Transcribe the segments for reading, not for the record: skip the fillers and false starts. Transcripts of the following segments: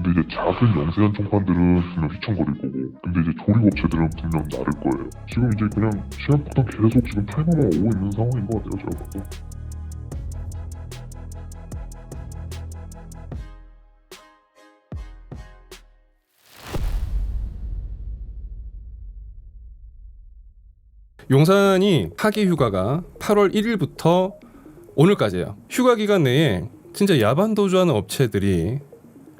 근데 이제 작은 영세한 총판들은 분명 휘청거릴 거고, 근데 이제 조립업체들은 분명 나를 거예요. 지금 이제 그냥 시간폭탄 계속 지금 타이머만 오고 있는 상황인 것 같아요, 제가 봐도. 용산이 하계 휴가가 8월 1일부터 오늘까지예요. 휴가 기간 내에 진짜 야반 도주하는 업체들이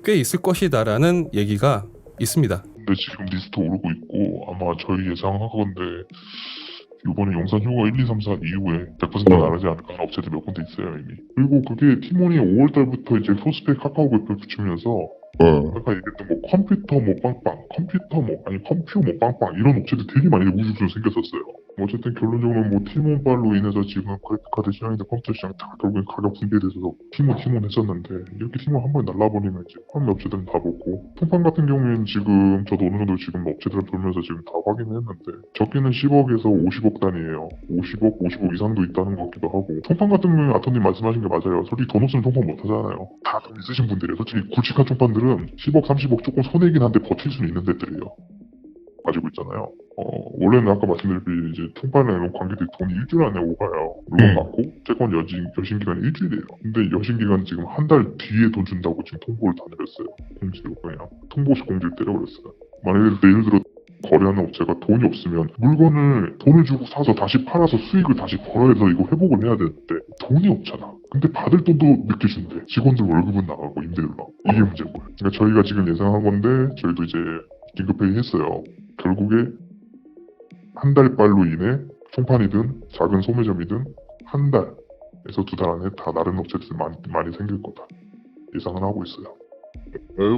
꽤 있을 것이다라는 얘기가 있습니다. 근데 지금 리스트 오르고 있고, 아마 저희 예상하건데 이번에 용산 휴가 1, 2, 3, 4 이후에 100% 나가지 않을까 하는 업체들 몇 군데 있어요 이미. 그리고 그게 팀원이 5월달부터 이제 소스펙 카카오백을 붙이면서 아까 얘기했던 뭐 컴퓨터 뭐 빵빵, 컴퓨터 뭐 아니 컴퓨 뭐 빵빵 이런 업체들 되게 많이 우주로 생겼었어요. 어쨌든 결론적으로 뭐 팀원빨로 인해서 지금 그래픽카드 시장이나 컴퓨터 시장 다 결국엔 가격 분배돼서 팀원 했었는데, 이렇게 팀원 한 번에 날라버리면 이제 판매 업체들은 다 먹고, 통판 같은 경우에는 지금 저도 어느 정도 지금 업체들 돌면서 지금 다 확인했는데 적게는 10억에서 50억 단위예요. 50억 이상도 있다는 것 같기도 하고. 통판 같은 경우에 아토님 말씀하신 게 맞아요. 솔직히 돈 없으면 통판 못 하잖아요. 다 돈 있으신 분들이에요. 솔직히 굵직한 총판들은 10억 30억 조금 손해긴 한데 버틸 수는 있는 데들이에요. 가지고 있잖아요. 원래는 아까 말씀드린 이제 통판에 관계들이 돈이 일주일 안에 오가요. 물건 받고 채권 여신기간이 일주일이에요. 근데 여신기간 지금 한 달 뒤에 돈 준다고 지금 통보를 다 내렸어요. 공지로 그냥 통보식 공지를 때려버렸어요. 만약에 예를 들어 거래하는 업체가 돈이 없으면 물건을 돈을 주고 사서 다시 팔아서 수익을 다시 벌어서 이거 회복을 해야 되는데 돈이 없잖아. 근데 받을 돈도 늦게 준대. 직원들 월급은 나가고 임대료 나가고. 이게 문제인 거예요. 그러니까 저희가 지금 예상한 건데 저희도 이제 긴급회의 했어요. 결국에 한 달 빨로 인해 총판이든 작은 소매점이든 한 달에서 두 달 안에 다 다른 업체들 많이 생길 거다 예상은 하고 있어요.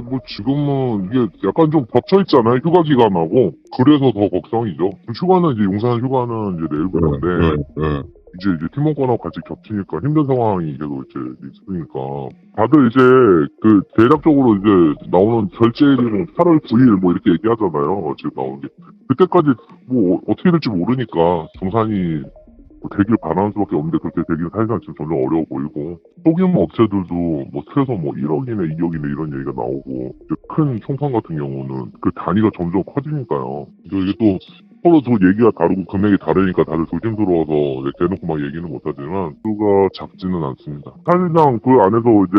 뭐 지금은 이게 약간 좀 겹쳐 있잖아요. 휴가 기간하고. 그래서 더 걱정이죠. 휴가는 이제 용산 휴가는 이제 내일부터인데 이제 팀원권하고 같이 겹치니까 힘든 상황이 계속 이제 있으니까 다들 이제 그 대략적으로 이제 나오는 결제일은 8월 9일 뭐 이렇게 얘기하잖아요. 지금 나오는 게 그때까지 뭐 어떻게 될지 모르니까 정산이 뭐 되길 바라는 수밖에 없는데 그렇게 되기는 사실상 지금 점점 어려워 보이고, 소규모 업체들도 뭐 최소 뭐 1억이나 2억이나 이런 얘기가 나오고, 이제 큰 총판 같은 경우는 그 단위가 점점 커지니까요. 이게 또 서로 또 얘기가 다르고 금액이 다르니까 다들 조심스러워서 이제 대놓고 막 얘기는 못하지만 수가 작지는 않습니다. 사실상 그 안에서 이제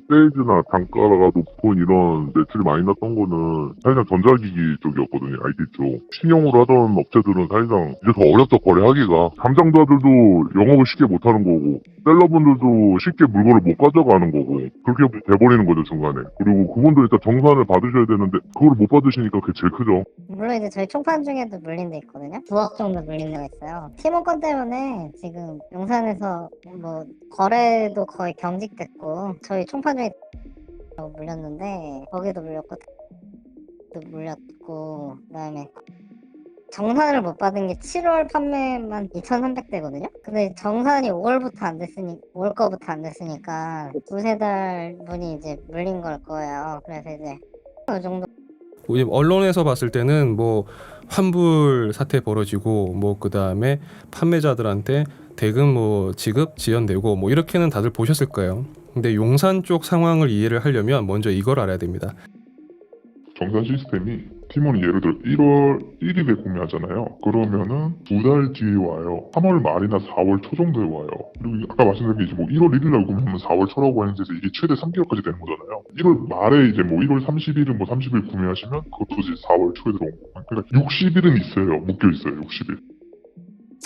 세일즈나 단가가 높은 이런 매출이 많이 났던 거는 사실상 전자기기 쪽이었거든요. IT 쪽. 신형으로 하던 업체들은 사실상 이제 더 어렵죠. 거래하기가. 담당자들도 영업을 쉽게 못하는 거고 셀러분들도 쉽게 물건을 못 가져가는 거고 그렇게 돼버리는 거죠 중간에. 그리고 그분도 일단 정산을 받으셔야 되는데 그걸 못 받으시니까 그게 제일 크죠. 물론 이제 저희 총판 중에도 물린 데 있거든요. 9억 정도 물린 데가 있어요. 팀원권 때문에 지금 용산에서 뭐 거래도 거의 경직됐고, 저희 총판 중에 물렸는데 거기도 물렸고 또 물렸고, 그다음에 정산을 못 받은 게 7월 판매만 2,300대거든요. 근데 정산이 5월부터 안 됐으니 5월 거부터 안 됐으니까 두세 달 분이 이제 물린 걸 거예요. 그래서 이제 그 정도. 언론에서 봤을 때는 뭐 환불 사태 벌어지고 뭐 그다음에 판매자들한테 대금 뭐 지급 지연되고 뭐 이렇게는 다들 보셨을 거예요. 근데 용산 쪽 상황을 이해를 하려면 먼저 이걸 알아야 됩니다. 정산 시스템이 팀원이 예를 들어 1월 1일에 구매하잖아요. 그러면은 두 달 뒤에 와요. 3월 말이나 4월 초 정도에 와요. 그리고 아까 말씀드린 게 이제 뭐 1월 1일 날 구매하면 4월 초라고 하는데 이게 최대 3개월까지 되는 거잖아요. 1월 말에 이제 뭐 1월 30일은 뭐 30일 구매하시면 그것도 이제 4월 초에 들어온 거. 그러니까 60일은 있어요. 묶여 있어요. 60일.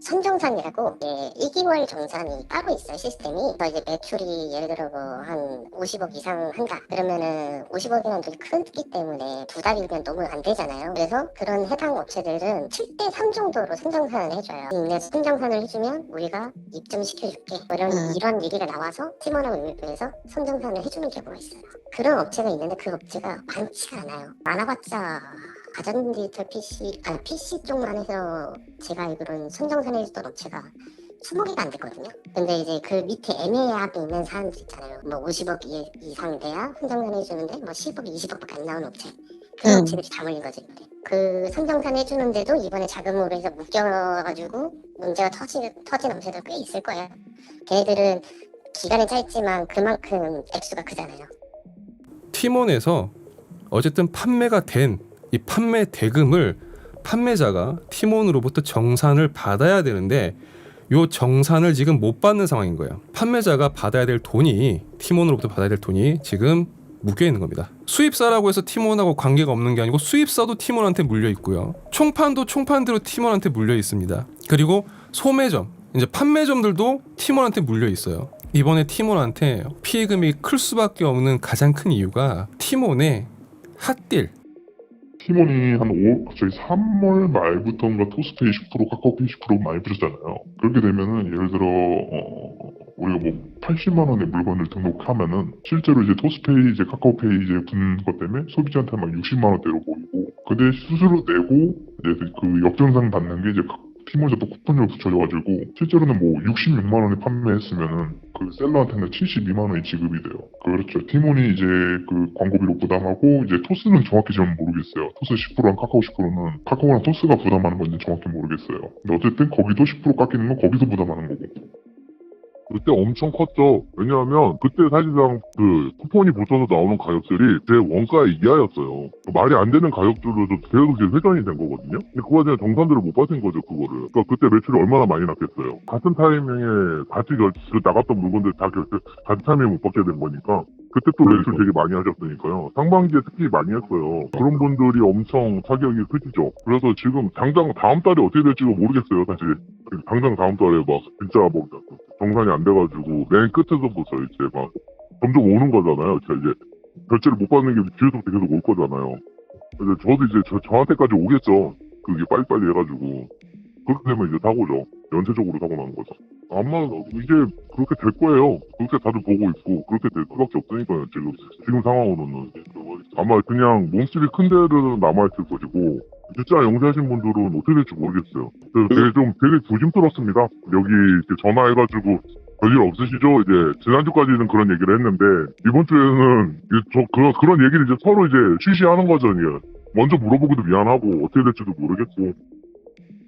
선정산이라고 1개월 정산이 따로 있어요 시스템이. 그래서 이제 매출이 예를 들어 한 50억 이상 한다 그러면은 50억이라는 돈이 크기 때문에 두 달이면 너무 안 되잖아요. 그래서 그런 해당 업체들은 7대3 정도로 선정산을 해줘요. 그래서 선정산을 해주면 우리가 입점시켜줄게 뭐 이런 얘기가 나와서 팀원하고 의뢰해서 선정산을 해주는 경우가 있어요. 그런 업체가 있는데 그 업체가 많지가 않아요. 많아봤자 가전 디지털 PC 쪽만 해서 제가 알기로는 선정산에 해줬던 업체가 20개가 안 됐거든요. 근데 이제 그 밑에 애매하게 있는 사람들 있잖아요. 뭐 50억 이상 돼야 선정산 해주는데 뭐 10억, 20억밖에 안 나오는 업체. 그런 업체들이 다 몰린 거죠. 그 선정산 해주는데도 이번에 자금으로 해서 묶여가지고 문제가 터진 업체들 꽤 있을 거예요. 걔네들은 기간이 짧지만 그만큼 액수가 크잖아요. 팀원에서 어쨌든 판매가 된 이 판매 대금을 판매자가 팀원으로부터 정산을 받아야 되는데 요 정산을 지금 못 받는 상황인 거예요. 판매자가 받아야 될 돈이 팀원으로부터 받아야 될 돈이 지금 묶여 있는 겁니다. 수입사라고 해서 팀원하고 관계가 없는 게 아니고 수입사도 팀원한테 물려 있고요. 총판도 총판대로 팀원한테 물려 있습니다. 그리고 소매점, 이제 판매점들도 팀원한테 물려 있어요. 이번에 팀원한테 피해 금액이 클 수밖에 없는 가장 큰 이유가 팀원의 핫딜. 팀원이 한 3월 말부터인가 토스페이 10% 카카오페이 10% 많이 부르잖아요. 그렇게 되면은 예를 들어 우리가 뭐 80만 원의 물건을 등록하면은 실제로 이제 토스페이 이제 카카오페이 이제 붙는 것 때문에 소비자한테 막 60만 원대로 보이고 근데 수수료 내고 이제 그 역전상 받는 게 이제 팀원자 또 쿠폰을 붙여줘가지고 실제로는 뭐 66만 원에 판매했으면은 그 셀러한테는 72만 원이 지급이 돼요. 그렇죠. 팀원이 이제 그 광고비로 부담하고 이제 토스는 정확히 저는 모르겠어요. 토스 10%랑 카카오 10%는 카카오랑 토스가 부담하는 건지 정확히 모르겠어요. 근데 어쨌든 거기도 10% 깎이는 건 거기서 부담하는 거고. 그때 엄청 컸죠. 왜냐하면 그때 사실상 그 쿠폰이 붙어서 나오는 가격들이 제 원가 이하였어요. 말이 안 되는 가격들로 계속 이제 회전이 된 거거든요. 근데 그거에 대한 정산들을 못 받은 거죠, 그거를. 그러니까 그때 매출이 얼마나 많이 났겠어요. 같은 타이밍에 같이 나갔던 물건들 다 같은 타이밍에 못 받게 된 거니까. 그때 또 매출 되게 많이 하셨으니까요. 상반기에 특히 많이 했어요. 그런 분들이 엄청 타격이 크시죠. 그래서 지금 당장 다음 달에 어떻게 될지도 모르겠어요, 사실. 당장 다음 달에 막 진짜 뭐 정산이 안 돼가지고 맨 끝에서부터 이제 막 점점 오는 거잖아요. 제가 이제 결제를 못 받는 게 뒤에서부터 계속 올 거잖아요. 근데 저도 이제 저한테까지 오겠죠. 그게 빨리빨리 해가지고. 그렇게 되면 이제 사고죠. 연쇄적으로 사고 나는 거죠. 아마 이제 그렇게 될 거예요. 그렇게 다들 보고 있고 그렇게 될 수밖에 없으니까요. 지금 상황으로는 아마 그냥 몸집이 큰 데는 남아있을 것이고 진짜 영세하신 분들은 어떻게 될지 모르겠어요. 되게 조심스럽습니다. 여기 이렇게 전화해가지고 별일 없으시죠? 이제 지난주까지는 그런 얘기를 했는데 이번 주에는 그런 얘기를 이제 서로 이제 쉬쉬하는 거죠. 이제. 먼저 물어보기도 미안하고 어떻게 될지도 모르겠고.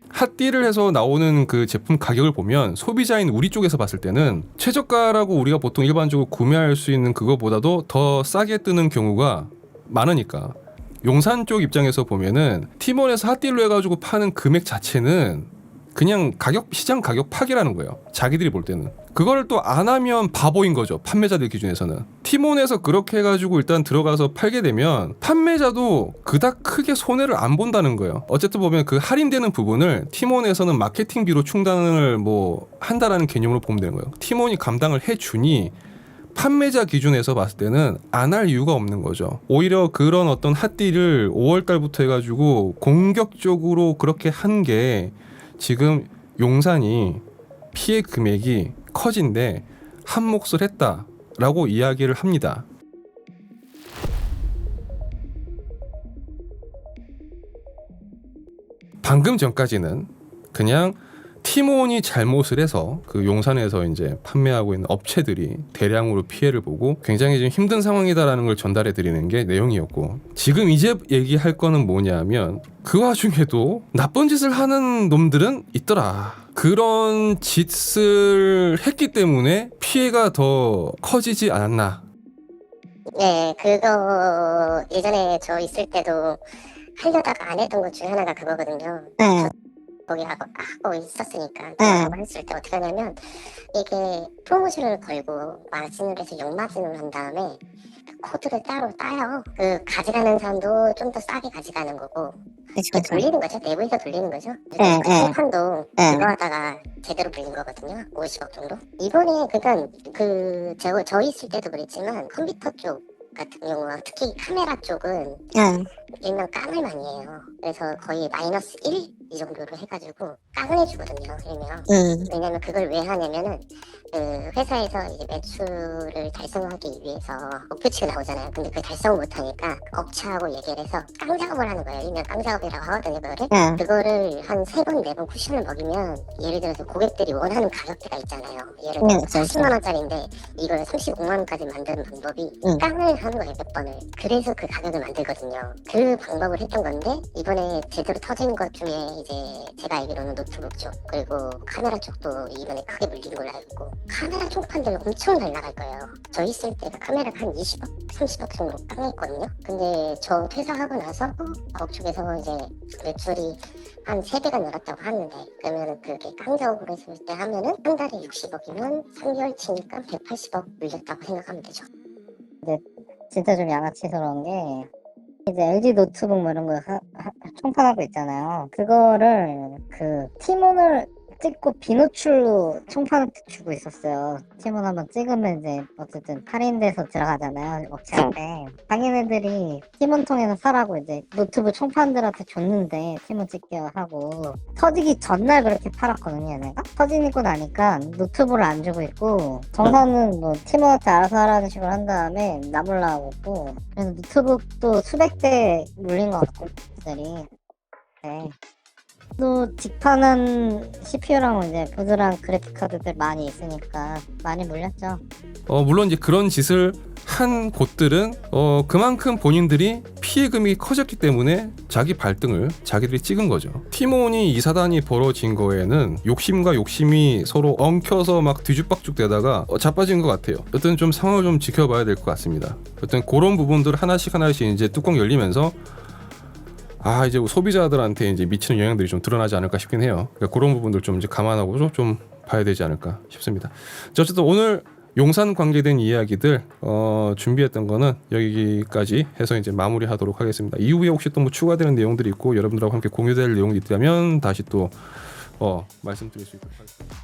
핫딜을 해서 나오는 그 제품 가격을 보면 소비자인 우리 쪽에서 봤을 때는 최저가라고 우리가 보통 일반적으로 구매할 수 있는 그거보다도 더 싸게 뜨는 경우가 많으니까 용산 쪽 입장에서 보면은 팀원에서 핫딜로 해가지고 파는 금액 자체는 그냥 시장 가격 파기라는 거예요. 자기들이 볼 때는. 그걸 또 안 하면 바보인 거죠. 판매자들 기준에서는. 팀원에서 그렇게 해가지고 일단 들어가서 팔게 되면 판매자도 그닥 크게 손해를 안 본다는 거예요. 어쨌든 보면 그 할인되는 부분을 팀원에서는 마케팅비로 충당을 뭐 한다라는 개념으로 보면 되는 거예요. 팀원이 감당을 해주니 판매자 기준에서 봤을 때는 안 할 이유가 없는 거죠. 오히려 그런 어떤 핫딜을 5월 달부터 해가지고 공격적으로 그렇게 한 게 지금 용산이 피해 금액이 커진데 한 몫을 했다라고 이야기를 합니다. 방금 전까지는 그냥 팀원이 잘못을 해서 그 용산에서 이제 판매하고 있는 업체들이 대량으로 피해를 보고 굉장히 좀 힘든 상황이다라는 걸 전달해 드리는 게 내용이었고 지금 이제 얘기할 거는 뭐냐면 그 와중에도 나쁜 짓을 하는 놈들은 있더라. 그런 짓을 했기 때문에 피해가 더 커지지 않았나. 네, 그거 예전에 저 있을 때도 하려다가 안 했던 것 중에 하나가 그거거든요. 거기 하고 있었으니까 했을 때 어떻게 하냐면 이게 프로모션을 걸고 마진을 해서 역마진을 한 다음에 코드를 따로 따요. 그 가져가는 사람도 좀 더 싸게 가져가는 거고 돌리는 거죠. 내부에서 돌리는 거죠. 판도 그거 하다가 제대로 불린 거거든요. 50억 정도. 이번에 그러니까 저 있을 때도 그랬지만 컴퓨터 쪽 같은 경우와 특히 카메라 쪽은 일명 까물만이에요. 그래서 거의 마이너스 1 이 정도로 해가지고 깡을 해주거든요. 일명. 왜냐면 그걸 왜 하냐면은 그 회사에서 이제 매출을 달성하기 위해서 목표치가 나오잖아요. 근데 그 달성을 못하니까 업체하고 얘기를 해서 깡 작업을 하는 거예요. 일명 깡 작업이라고 하거든요. 그거를 한 3번, 4번 쿠션을 먹이면 예를 들어서 고객들이 원하는 가격대가 있잖아요. 예를 들어서 40만 원짜리인데 이걸 35만 원까지 만드는 방법이 깡을 하는 거예요. 몇 번을. 그래서 그 가격을 만들거든요. 그 방법을 했던 건데 이번에 제대로 터진 것 중에 이제 제가 알기로는 노트북 쪽 그리고 카메라 쪽도 이번에 크게 물린 걸로 알고 있고 카메라 총판들 엄청 잘 나갈 거예요. 저 있을 때 그 카메라가 한 20억, 30억 정도 깡했거든요. 근데 저 퇴사하고 나서 업쪽에서 이제 매출이 한 3배가 늘었다고 하는데 그러면 그게 깡작업으로 했을 때 하면은 한 달에 60억이면 3개월 치니까 180억 물렸다고 생각하면 되죠. 진짜 좀 양아치스러운 게 이제 LG 노트북 뭐 이런 거 총판하고 있잖아요. 그거를 그 티몬을 찍고 비노출로 총판한테 주고 있었어요. 티몬 한번 찍으면 이제 어쨌든 할인돼서 들어가잖아요. 업체한테. 당연히들이 티몬 통해서 사라고 이제 노트북 총판들한테 줬는데 티몬 찍게 하고 터지기 전날 그렇게 팔았거든요. 얘네가. 터지고 나니까 노트북을 안 주고 있고 정사는 뭐 티몬한테 알아서 하라는 식으로 한 다음에 나몰라하고 있고 그래서 노트북도 수백 대 물린 것 같고 들이 네. 또 직판은 CPU랑 이제 보드랑 그래픽 카드들 많이 있으니까 많이 물렸죠. 물론 이제 그런 짓을 한 곳들은 그만큼 본인들이 피해금이 커졌기 때문에 자기 발등을 자기들이 찍은 거죠. 티몬이 이 사단이 벌어진 거에는 욕심과 욕심이 서로 엉켜서 막 뒤죽박죽 되다가 자빠진 것 같아요. 여튼 좀 상황을 좀 지켜봐야 될 것 같습니다. 여튼 그런 부분들 하나씩 이제 뚜껑 열리면서 이제 소비자들한테 이제 미치는 영향들이 좀 드러나지 않을까 싶긴 해요. 그러니까 그런 부분들 좀 이제 감안하고 좀 봐야 되지 않을까 싶습니다. 자, 어쨌든 오늘 용산 관계된 이야기들 준비했던 거는 여기까지 해서 이제 마무리하도록 하겠습니다. 이후에 혹시 또 뭐 추가되는 내용들이 있고 여러분들하고 함께 공유될 내용이 있다면 다시 또 말씀드릴 수 있도록 하겠습니다.